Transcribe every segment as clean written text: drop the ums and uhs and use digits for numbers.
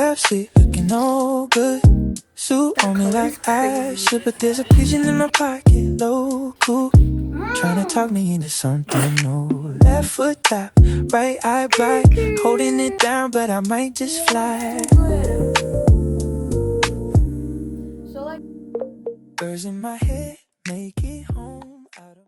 backseat, looking all good. Suit on me like I should, but there's a pigeon in my pocket, local, trying to talk me into something new. Left foot tap, right eye bright, holding it down, but I might just fly. So like Birds in my head, make it home out of.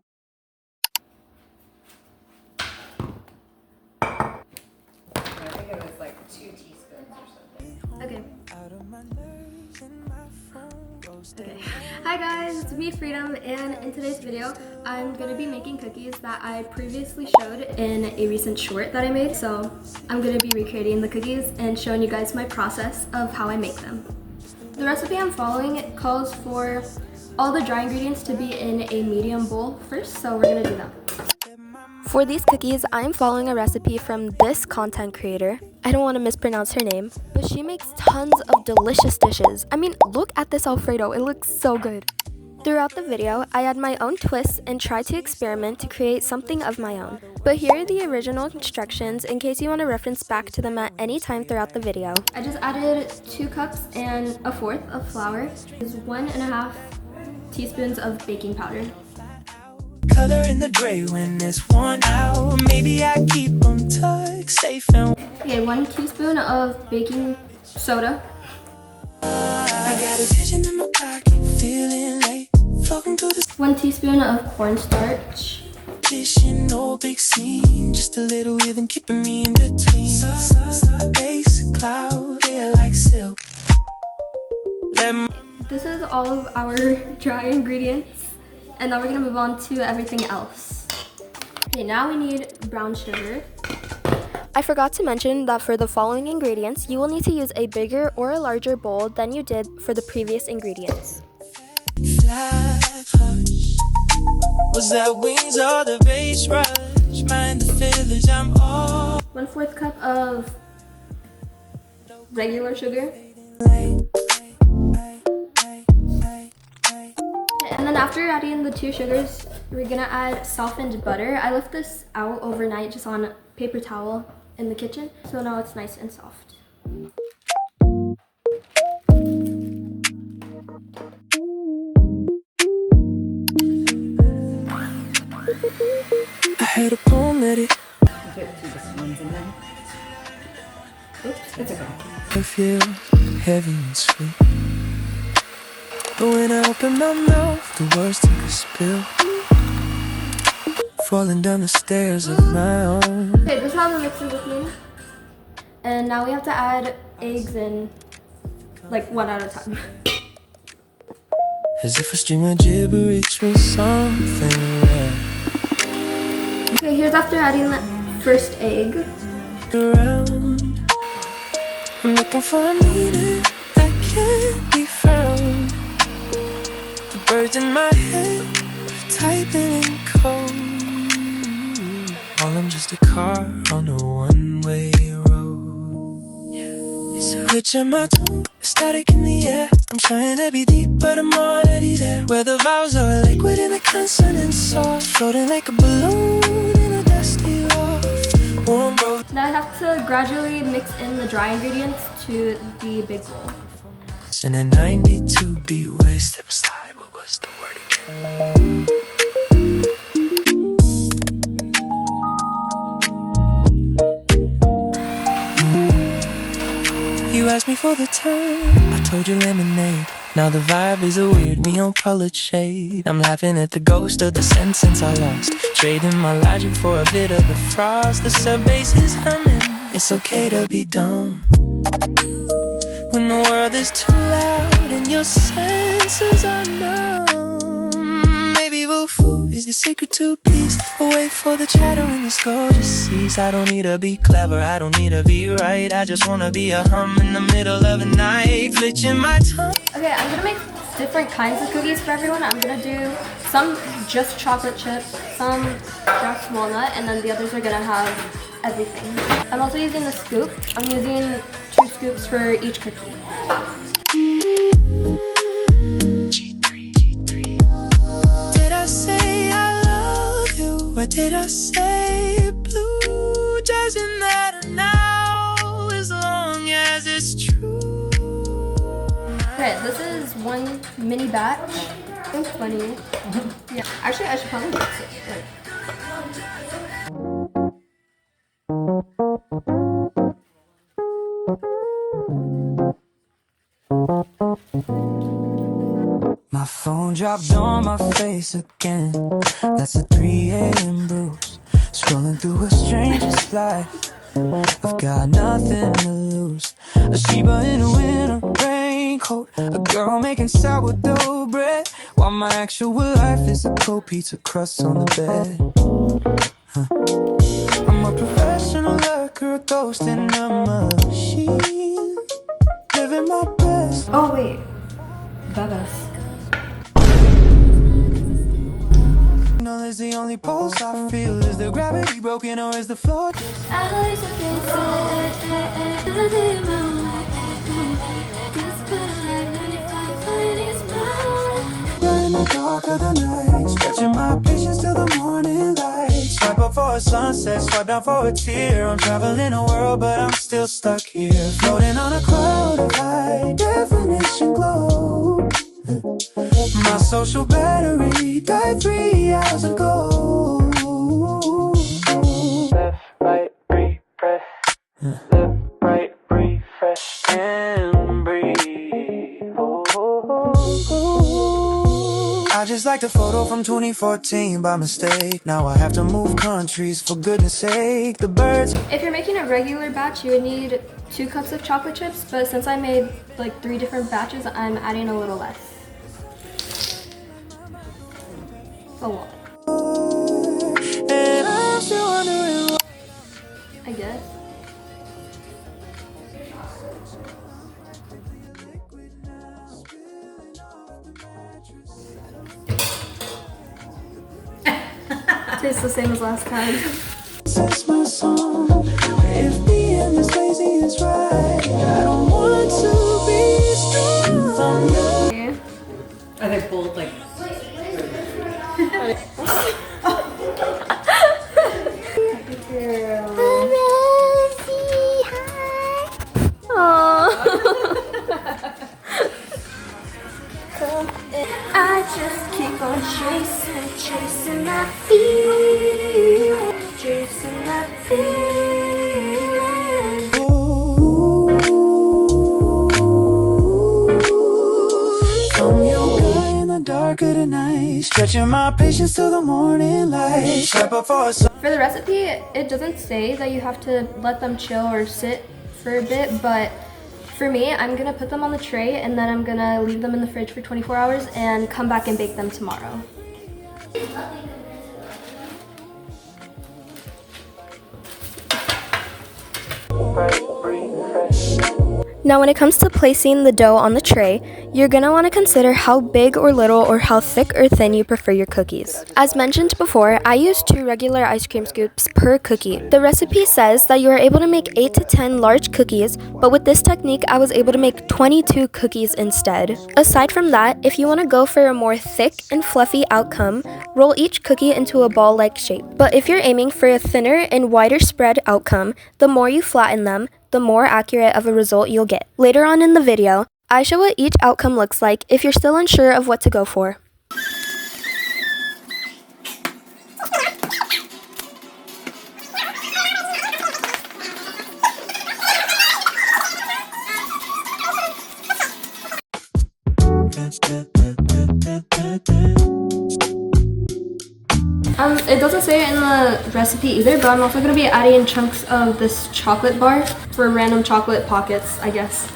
I think it was like 2 teaspoons or something. okay. Out of my nerves and my phone goes Okay. Hi guys, it's me Freedom, and in today's video I'm going to be making cookies that I previously showed in a recent short that I made. So I'm going to be recreating the cookies and showing you guys my process of how I make them. The recipe I'm following calls for all the dry ingredients to be in a medium bowl first, so we're going to do that. For these cookies, I'm following a recipe from this content creator. I don't want to mispronounce her name, but she makes tons of delicious dishes. I mean, look at this Alfredo, it looks so good. Throughout the video, I add my own twists and try to experiment to create something of my own. But here are the original instructions in case you want to reference back to them at any time throughout the video. I just added 2 cups and 1/4 of flour. There's 1.5 teaspoons of baking powder. Color in the gray when it's worn out. Maybe I keep them tucked safe and. Okay, 1 teaspoon of baking soda. I got a vision in my pocket, feeling late, floating through the 1 teaspoon of cornstarch. vision, no big scene, just a little rhythm keeping me in between. A base cloud, yeah, like silk. This is all of our dry ingredients, and now we're gonna move on to everything else. Okay, now we need brown sugar. I forgot to mention that for the following ingredients, you will need to use a bigger or a larger bowl than you did for the previous ingredients. Was that wings or the bass rush? Mind the village, I'm all 1/4 cup of regular sugar. And then after adding the 2 sugars, we're gonna add softened butter. I left this out overnight just on a paper towel in the kitchen, so now it's nice and soft. I had a poem that it Put 2 teaspoons in there. Oops, it's okay. I feel heavy and sweet. But when I open my mouth, the words take a spill, falling down the stairs of my own. Okay, this is how the mixer with me. And now we have to add eggs in, like, 1 at a time. As if a string of gibberish was something rare. Okay, here's after adding the first egg. Around, I'm looking for a meaning that can't be found. The birds in my head typing in code. All I'm just a car on a one-way road. It's a rich in my tongue, static in the air. I'm trying to be deep, but I'm already there. Where the vowels are liquid in a consonant sauce, floating like a balloon in a dusty loft. Warm road. Now I have to gradually mix in the dry ingredients to the big bowl. In a 92 beat way, step aside. What was the word again? You asked me for the time, I told you lemonade. Now the vibe is a weird neon colored shade. I'm laughing at the ghost of the sentence I lost, trading my logic for a bit of the frost. The sub bass is humming, it's okay to be dumb when the world is too loud and your senses are numb. Maybe woo-foo is the secret to peace. Wait for the chatter when the score just cease. I don't need to be clever, I don't need to be right. I just wanna be a hum in the middle of the night, glitching my tongue. Okay, I'm gonna make different kinds of cookies for everyone. I'm gonna do some just chocolate chip, some just walnut, and then the others are gonna have everything. I'm also using a scoop. I'm using 2 scoops for each cookie. Did I say I love you? Or did I say blue? Doesn't matter now, as long as it's true. Okay, this is one mini batch. It's funny. Yeah, actually, I should probably mix it. My phone dropped on my face again. That's a 3 a.m. bruise. Scrolling through a stranger's life. I've got nothing to lose. A Sheba in a winter raincoat. A girl making sourdough bread. While my actual life is a cold pizza crust on the bed. I'm a professional lurker, a ghost in a machine. Living my best. Oh wait, Bubba's. Is the only pulse I feel. Is the gravity broken or is the floor just in the dark of the night, stretching my patience till the morning light. Swipe up for a sunset, swipe down for a tear. I'm traveling the world but I'm still stuck here, floating on a cloud of high definition glow. My social battery died 3 hours ago. Left, right, refresh. Left, right, refresh and breathe. I just liked a photo from 2014 by mistake. Now I have to move countries for goodness sake. The birds. If you're making a regular batch, you would need 2 cups of chocolate chips, but since I made like 3 different batches, I'm adding a little less. A lot. And I'm still wondering why. I guess. Tastes the same as last time. That's my song. If the end is lazy, it's right. I don't want to be strong. Are they both like? I just keep on chasing that feeling, chasing that feeling. From your guy in the dark of the night, stretching my patience till the morning light. Swipe up for a For the recipe, it doesn't say that you have to let them chill or sit for a bit, but for me, I'm gonna put them on the tray and then I'm gonna leave them in the fridge for 24 hours and come back and bake them tomorrow. Now when it comes to placing the dough on the tray, you're going to want to consider how big or little or how thick or thin you prefer your cookies. As mentioned before, I use 2 regular ice cream scoops per cookie. The recipe says that you are able to make 8 to 10 large cookies, but with this technique I was able to make 22 cookies instead. Aside from that, if you want to go for a more thick and fluffy outcome, roll each cookie into a ball-like shape. But if you're aiming for a thinner and wider spread outcome, the more you flatten them, the more accurate of a result you'll get. Later on in the video, I show what each outcome looks like if you're still unsure of what to go for. It doesn't say it in the recipe either, but I'm also going to be adding chunks of this chocolate bar for random chocolate pockets, I guess.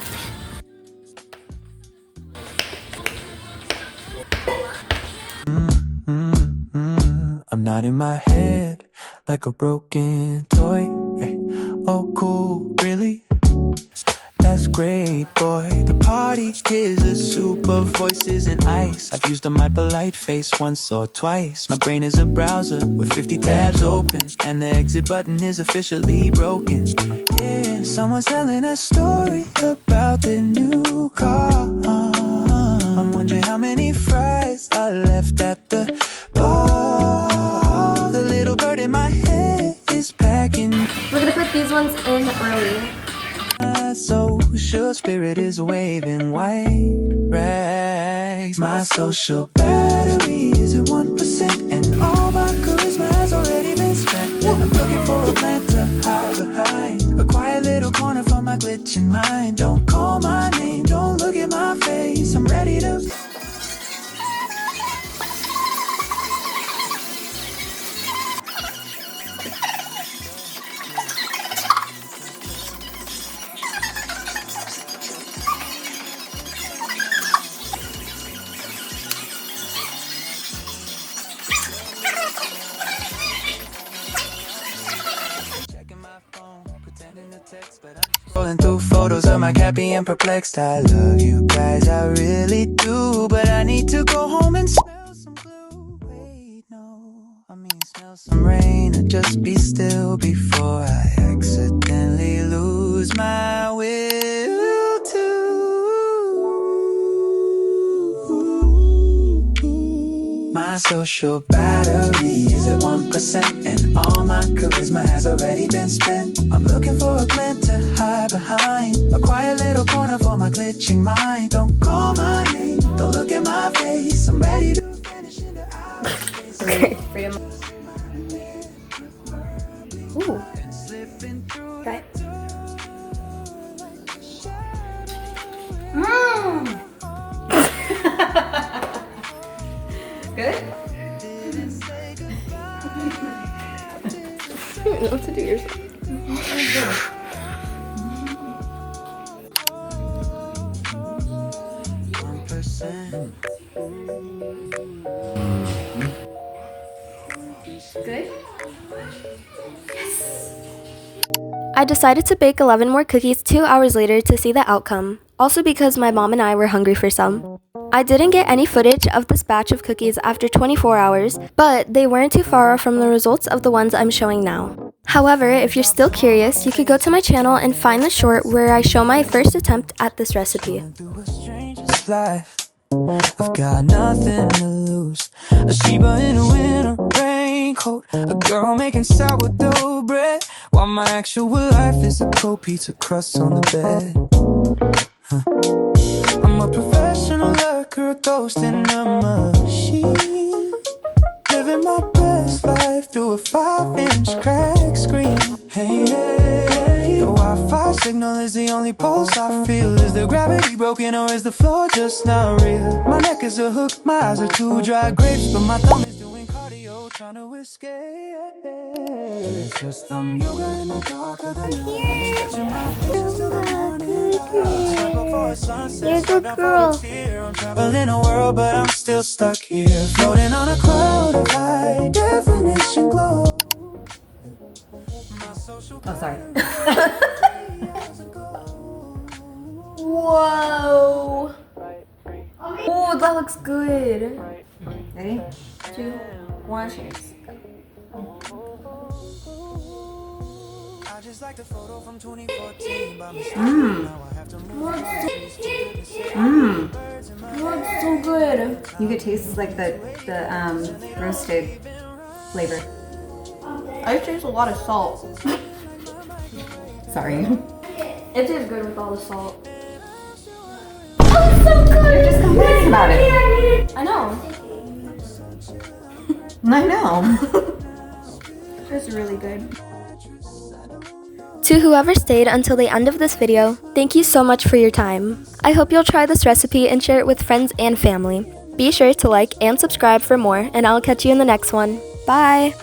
I'm not in my head like a broken toy. Hey. Oh cool, really? That's great, boy. The party is a soup of voices and ice. I've used my polite face once or twice. My brain is a browser with 50 tabs open, and the exit button is officially broken. Yeah, someone's telling a story about the new car. I'm wondering how many fries I left at the bar. The little bird in my head is packing. We're gonna put these ones in early. Social spirit is waving white rags. My social battery is at 1%, and all my charisma has already been spent. I'm looking for a plan to hide behind, a quiet little corner for my glitching mind. Don't call my name, don't look at my face. I'm ready to scrolling through photos of my cat being perplexed. I love you guys, I really do, but I need to go home and smell some glue. Wait, no, I mean smell some rain, or just be still before I accidentally lose my will to. My social battery is at 1%, and all my charisma has already been spent. I'm looking for a glint to hide behind, a quiet little corner for my glitching mind. Don't call my name, don't look at my face. I'm ready to finish in the hours. Okay, freedom. Ooh. Okay. Good? I don't know what to do yourself. Good? Yes! I decided to bake 11 more cookies 2 hours later to see the outcome, also because my mom and I were hungry for some. I didn't get any footage of this batch of cookies after 24 hours, but they weren't too far off from the results of the ones I'm showing now. However, if you're still curious, you could go to my channel and find the short where I show my first attempt at this recipe. I've got nothing to lose. A Sheba in a winter raincoat, a girl making sourdough bread, while my actual life is a cold pizza crust on the bed. I'm a professional lurker, a ghost in a machine, living my best life through a 5-inch crack screen. Hey, hey, the Wi-Fi signal is the only pulse I feel. Is the gravity broken or is the floor just not real? My neck is a hook, my eyes are two dry grapes, but my thumb is doing cardio, trying to escape. It's just yoga in the dark of the night, stretching my fingers till the morning light. Before sunset, You're a good girl. I'm traveling a world, but I'm still stuck here, floating on a cloud of high definition glow. Oh, sorry. Whoa! Oh, that looks good. Ready? 2, 1, cheers. I just like the photo from 2014. That's so good. You could taste like the roasted flavor. I taste a lot of salt. Sorry. It tastes good with all the salt. Oh, it's so good! You're just complaining about it. I know. I know. It's really good. To whoever stayed until the end of this video, thank you so much for your time. I hope you'll try this recipe and share it with friends and family. Be sure to like and subscribe for more, and I'll catch you in the next one. Bye!